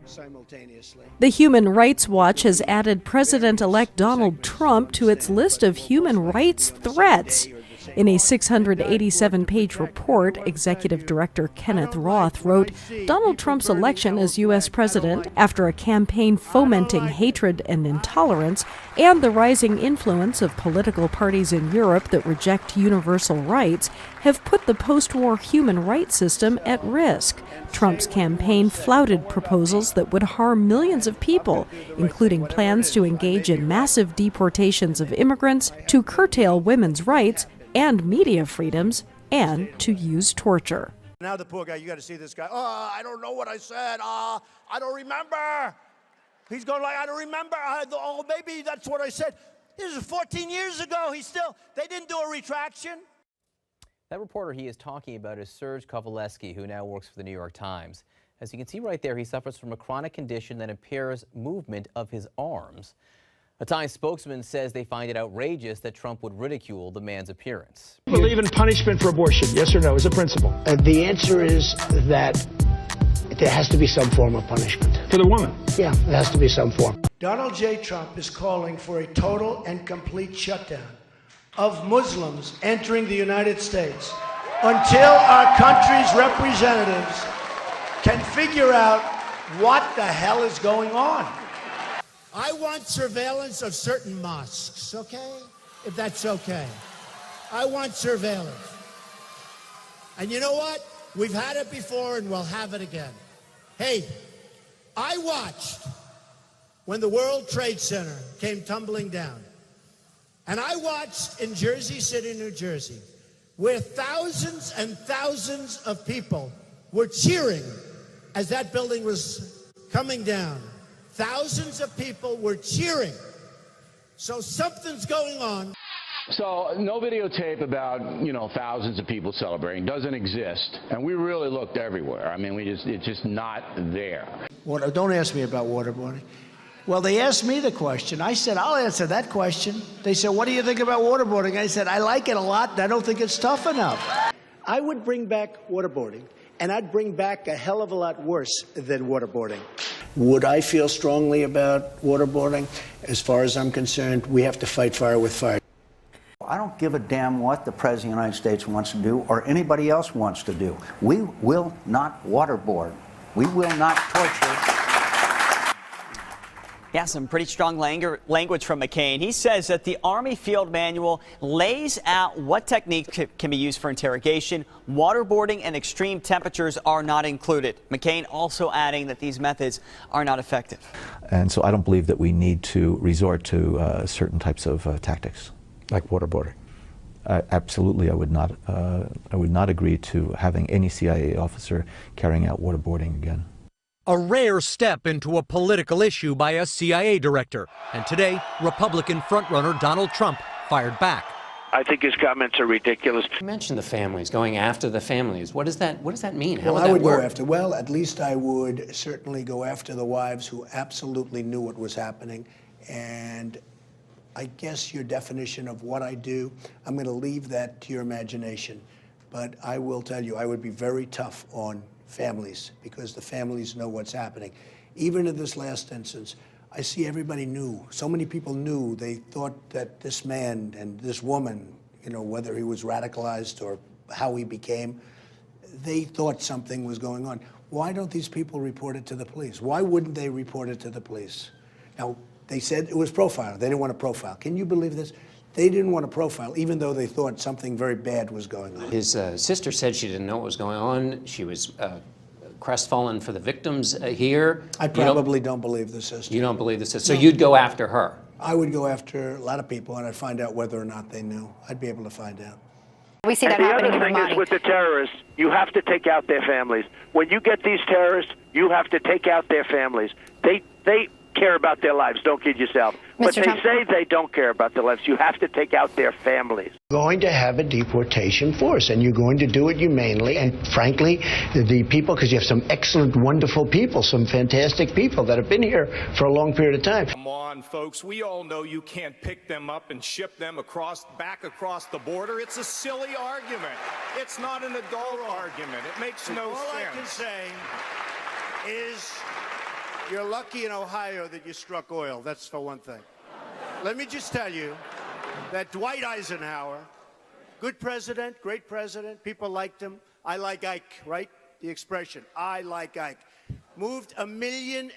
simultaneously. The Human Rights Watch has added President-elect Donald Trump to its list of human rights threats. In a 687-page report, Executive Director Kenneth Roth wrote, Donald Trump's election as U.S. president, after a campaign fomenting hatred and intolerance, and the rising influence of political parties in Europe that reject universal rights, have put the post-war human rights system at risk. Trump's campaign flouted proposals that would harm millions of people, including plans to engage in massive deportations of immigrants, to curtail women's rights and media freedoms, and to use torture. Now the poor guy, you got to see this guy. Oh, I don't know what I said. I don't remember. He's going like, I don't remember. Oh, maybe that's what I said. This is 14 years ago. They didn't do a retraction. That reporter he is talking about is Serge Kovaleski, who now works for the New York Times. As you can see right there, he suffers from a chronic condition that impairs movement of his arms. A Times spokesman says they find it outrageous that Trump would ridicule the man's appearance. Believe in punishment for abortion, yes or no, as a principle? The answer is that there has to be some form of punishment. For the woman? Yeah, there has to be some form. Donald J. Trump is calling for a total and complete shutdown of Muslims entering the United States until our country's representatives can figure out what the hell is going on. I want surveillance of certain mosques, okay? If that's okay. I want surveillance. And you know what? We've had it before and we'll have it again. Hey, I watched when the World Trade Center came tumbling down. And I watched in Jersey City, New Jersey, where thousands and thousands of people were cheering as that building was coming down. Thousands of people were cheering. So something's going on. So no videotape about, thousands of people celebrating doesn't exist. And we really looked everywhere. I mean, it's just not there. Don't ask me about waterboarding. Well, they asked me the question. I said, I'll answer that question. They said, what do you think about waterboarding? I said, I like it a lot, and I don't think it's tough enough. I would bring back waterboarding, and I'd bring back a hell of a lot worse than waterboarding. Would I feel strongly about waterboarding? As far as I'm concerned, we have to fight fire with fire. I don't give a damn what the President of the United States wants to do or anybody else wants to do. We will not waterboard. We will not torture. Yeah, some pretty strong language from McCain. He says that the Army Field Manual lays out what techniques can be used for interrogation. Waterboarding and extreme temperatures are not included. McCain also adding that these methods are not effective. And so I don't believe that we need to resort to certain types of tactics. Like waterboarding? Absolutely, I would not agree to having any CIA officer carrying out waterboarding again. A rare step into a political issue by a CIA director. And today, Republican frontrunner Donald Trump fired back. I think his comments are ridiculous. You mentioned the families, going after the families. What does that mean? How would that work? Well, at least I would certainly go after the wives who absolutely knew what was happening. And I guess your definition of what I do, I'm going to leave that to your imagination. But I will tell you, I would be very tough on families, because the families know what's happening. Even in this last instance, I see everybody knew. So many people knew. They thought that this man and this woman, whether he was radicalized or how he became, they thought something was going on. Why don't these people report it to the police? Why wouldn't they report it to the police? Now, they said it was profile. They didn't want to profile. Can you believe this? They didn't want to profile, even though they thought something very bad was going on. His sister said she didn't know what was going on. She was crestfallen for the victims here. I probably don't believe the sister. You don't believe the sister. So you'd go after her? I would go after a lot of people, and I'd find out whether or not they knew. I'd be able to find out. We see that happening in Ramadi. The other thing is with the terrorists, you have to take out their families. When you get these terrorists, you have to take out their families. They care about their lives. Don't kid yourself. But they say they don't care about their lives. You have to take out their families. Going to have a deportation force, and you're going to do it humanely. And frankly, the people, because you have some excellent, wonderful people, some fantastic people that have been here for a long period of time. Come on, folks. We all know you can't pick them up and ship them back across the border. It's a silly argument. It's not an adult argument. It makes no sense. All I can say is You're lucky in Ohio that you struck oil. That's for one thing. Let me just tell you that Dwight Eisenhower, good president, great president, people liked him. I like Ike, right? The expression, I like Ike. Moved 1.5 million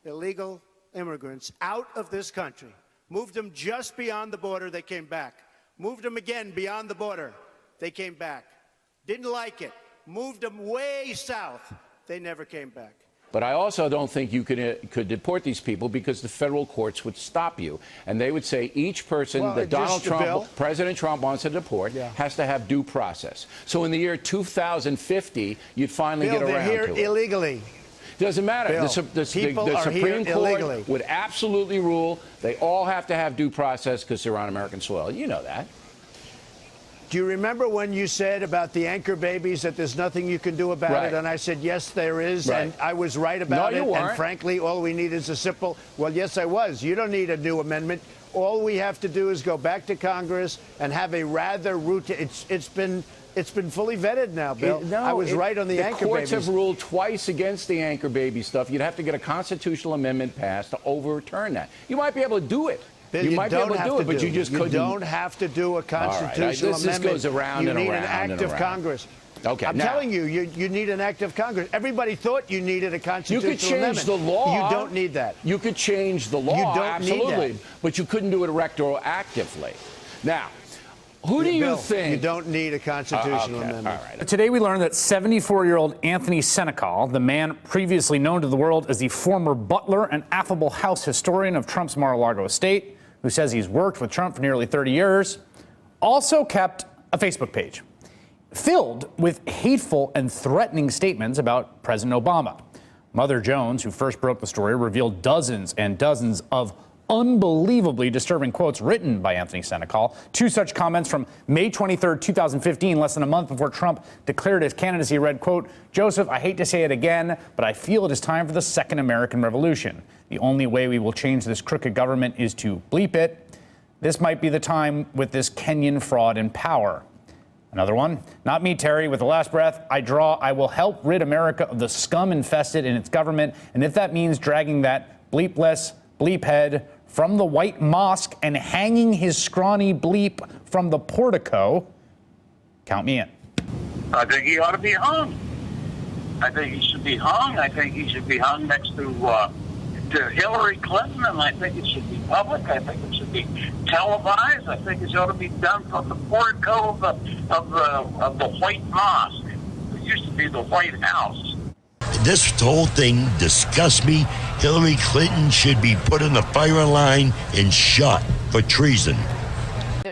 illegal immigrants out of this country. Moved them just beyond the border, they came back. Moved them again beyond the border, they came back. Didn't like it. Moved them way south, they never came back. But I also don't think you could deport these people because the federal courts would stop you. And they would say each person that President Trump wants to deport has to have due process. So in the year 2050, you'd finally get around to it. They're here illegally. Doesn't matter. Bill, The Supreme Court would absolutely rule they all have to have due process because they're on American soil. You know that. Do you remember when you said about the anchor babies that there's nothing you can do about it? And I said, yes, there is. And I was right about it. And frankly, all we need is a simple, well, yes, I was. You don't need a new amendment. All we have to do is go back to Congress and have a rather routine. It's been fully vetted now, Bill. I was right on the anchor babies. The courts have ruled twice against the anchor baby stuff. You'd have to get a constitutional amendment passed to overturn that. You might be able to do it. You might be able to do it, but you just couldn't. You don't have to do a constitutional amendment. This goes around and around. You need an act of Congress. Okay, I'm telling you, you need an act of Congress. Everybody thought you needed a constitutional amendment. You could change the law. You don't need that. You could change the law, you don't absolutely, need that. But you couldn't do it retroactively. Now, who do you think? You don't need a constitutional amendment. All right. Today we learned that 74-year-old Anthony Senecal, the man previously known to the world as the former butler and affable House historian of Trump's Mar-a-Lago estate, who says he's worked with Trump for nearly 30 years, also kept a Facebook page filled with hateful and threatening statements about President Obama. Mother Jones, who first broke the story, revealed dozens and dozens of unbelievably disturbing quotes written by Anthony Senecal. Two such comments from May 23rd, 2015, less than a month before Trump declared his candidacy, read, quote, "Joseph, I hate to say it again, but I feel it is time for the second American Revolution. The only way we will change this crooked government is to bleep it. This might be the time with this Kenyan fraud in power." Another one, "Not me, Terry. With the last breath I will help rid America of the scum infested in its government. And if that means dragging that bleepless bleep head from the White Mosque and hanging his scrawny bleep from the portico, count me in." I think he ought to be hung. I think he should be hung. I think he should be hung next to Hillary Clinton, and I think it should be public. I think it should be televised. I think it ought to be done from the portico of the White Mosque. It used to be the White House. This whole thing disgusts me. Hillary Clinton should be put in the firing line and shot for treason.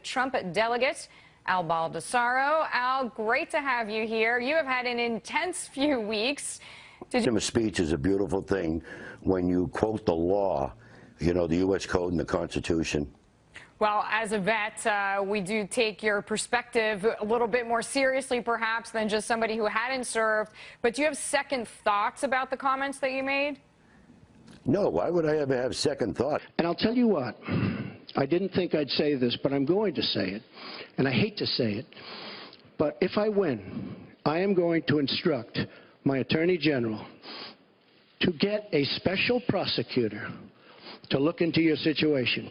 Trump delegate Al Baldessaro. Al, great to have you here. You have had an intense few weeks. Freedom of speech is a beautiful thing when you quote the law, you know, the U.S. Code and the Constitution. Well, as a vet, we do take your perspective a little bit more seriously, perhaps, than just somebody who hadn't served. But do you have second thoughts about the comments that you made? No, why would I ever have second thought? And I'll tell you what, I didn't think I'd say this, but I'm going to say it. And I hate to say it, but if I win, I am going to instruct my Attorney General to get a special prosecutor to look into your situation.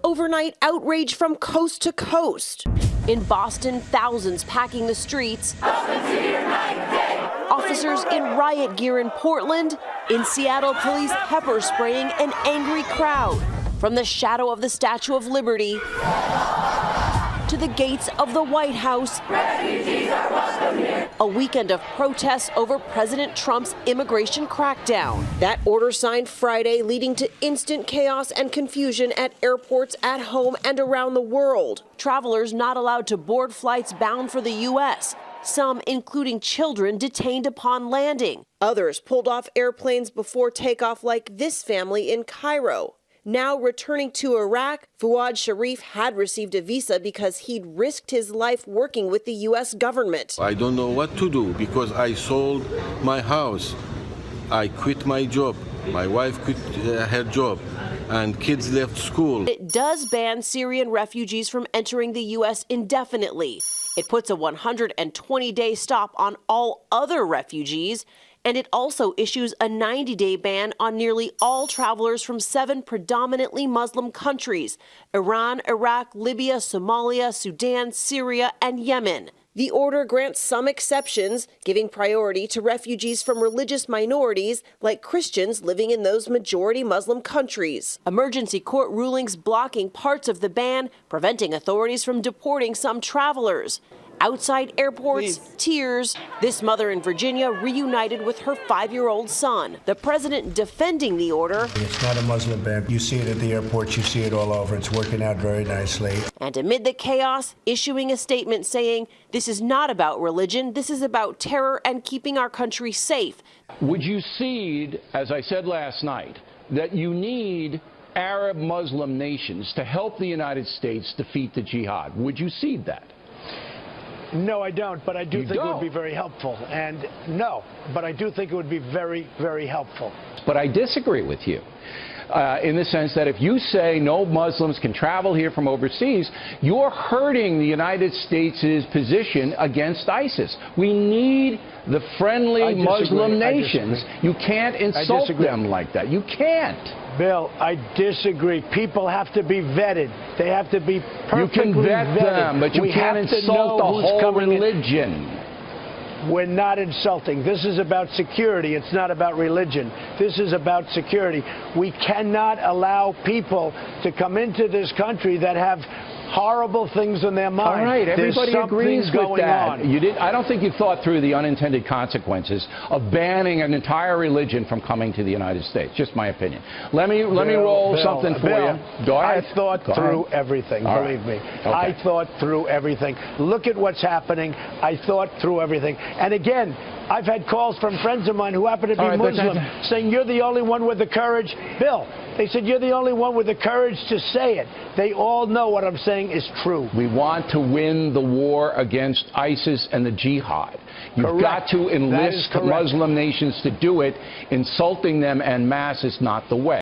Overnight outrage from coast to coast. In Boston, thousands packing the streets. Officers in riot gear in Portland. In Seattle, police pepper spraying an angry crowd. From the shadow of the Statue of Liberty to the gates of the White House. Refugees are welcome here. A weekend of protests over President Trump's immigration crackdown. That order signed Friday, leading to instant chaos and confusion at airports at home and around the world. Travelers not allowed to board flights bound for the U.S., some including children detained upon landing. Others pulled off airplanes before takeoff, like this family in Cairo. Now returning to Iraq, Fuad Sharif had received a visa because he'd risked his life working with the U.S. government. I don't know what to do because I sold my house. I quit my job. My wife quit her job, and kids left school. It does ban Syrian refugees from entering the U.S. indefinitely. It puts a 120-day stop on all other refugees And it also issues a 90-day ban on nearly all travelers from 7 predominantly Muslim countries: Iran, Iraq, Libya, Somalia, Sudan, Syria, and Yemen. The order grants some exceptions, giving priority to refugees from religious minorities like Christians living in those majority Muslim countries. Emergency court rulings blocking parts of the ban, preventing authorities from deporting some travelers. Outside airports, tears. This mother in Virginia reunited with her 5-year-old son. The president defending the order. It's not a Muslim ban. You see it at the airports, you see it all over. It's working out very nicely. And amid the chaos, issuing a statement saying, this is not about religion, this is about terror and keeping our country safe. Would you cede, as I said last night, that you need Arab Muslim nations to help the United States defeat the jihad? Would you cede that? No, I don't, but I do think it would be very helpful. And no, but I do think it would be very, very helpful. But I disagree with you in the sense that if you say no Muslims can travel here from overseas, you're hurting the United States' position against ISIS. We need the friendly Muslim nations. You can't insult them like that. You can't. Bill, I disagree. People have to be vetted. They have to be perfectly You can vet vetted. them, but you can't insult the whole religion. We're not insulting. This is about security. It's not about religion. This is about security. We cannot allow people to come into this country that have horrible things in their mind. All right, everybody agrees with that. On. I don't think you thought through the unintended consequences of banning an entire religion from coming to the United States. Just my opinion. Let me roll something for you. Go ahead. I thought through everything. Believe me. Okay. I thought through everything. Look at what's happening. I thought through everything. And again, I've had calls from friends of mine who happen to be Muslim saying, you're the only one with the courage. Bill, they said, you're the only one with the courage to say it. They all know what I'm saying is true. We want to win the war against ISIS and the jihad. You've got to enlist Muslim nations to do it. Insulting them en masse is not the way.